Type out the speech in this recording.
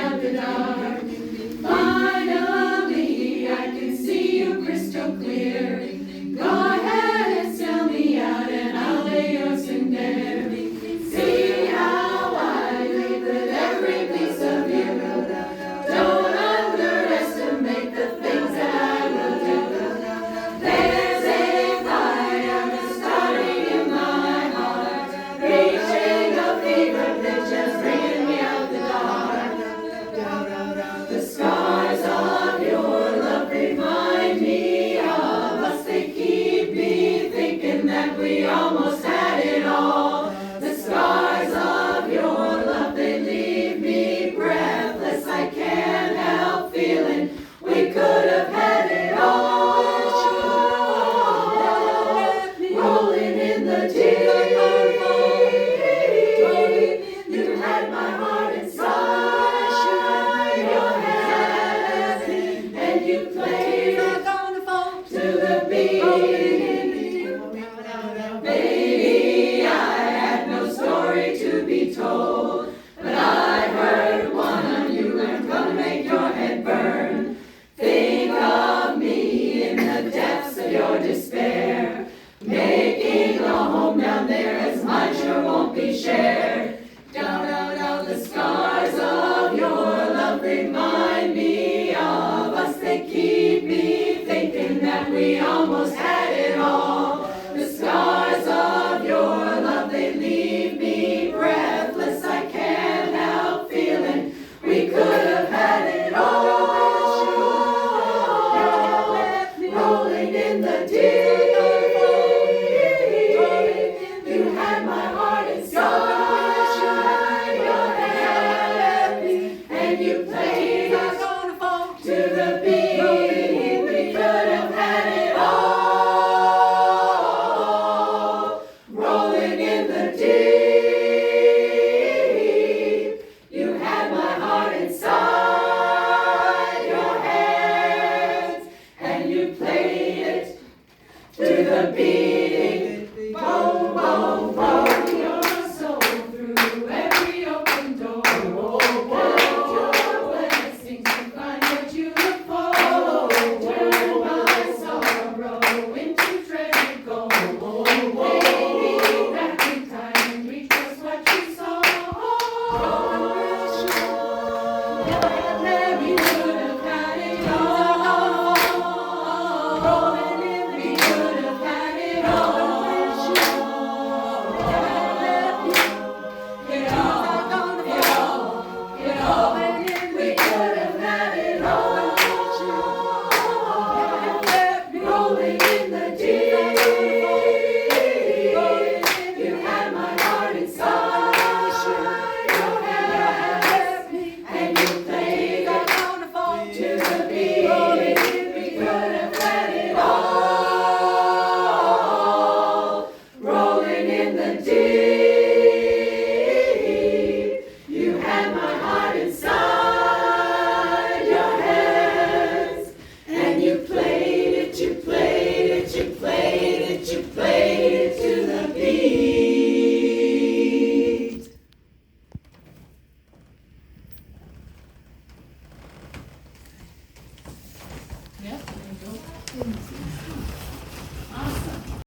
out the dark. Finally, I can see you crystal clear. Go ahead and sell me out, and I'll lay yours in there. See how I leave with every piece of you. Don't underestimate the things that I will do. There's a fire starting in my heart, reaching a fever pitch and bringing me out the dark. The scars of your love remind me of us. They keep me thinking that we almost had it all. The scars of your love, they leave me breathless. I can't help feeling we could have had it all. Rolling in the deep, you had my heart inside your hands, and you played it to the beat. Baby, I had no story to be told, but I heard one on you and gonna make your head burn. Think of me in the depths of your despair, making a home down there as mine sure won't be shared. Down, the scars of your love remind me of us. They keep me thinking that we almost had it all. The scars of your love, they leave me breathless. I can't help feeling we could have had it all. Rolling in the deep, you had my heart inside your hands, and you played us to the beat. We could have had it all. Rolling in the deep, you had my heart inside your hands, and you played it to the beat. Boom, boom, boom. Your soul through every open door. Count your blessings to find what you look for. Turn my sorrow into treasured gold. Baby, back in time and reach just what you saw. We could have had it all. We could have had it all. We could have had it all. Rolling in the deep, you had my heart inside your hands, and you played it to the beat. We could have had it all. Rolling in the deep, you had my heart inside your hands, and you played it, you played it, you played it, you played it to the beat. Yep, there you go. Awesome.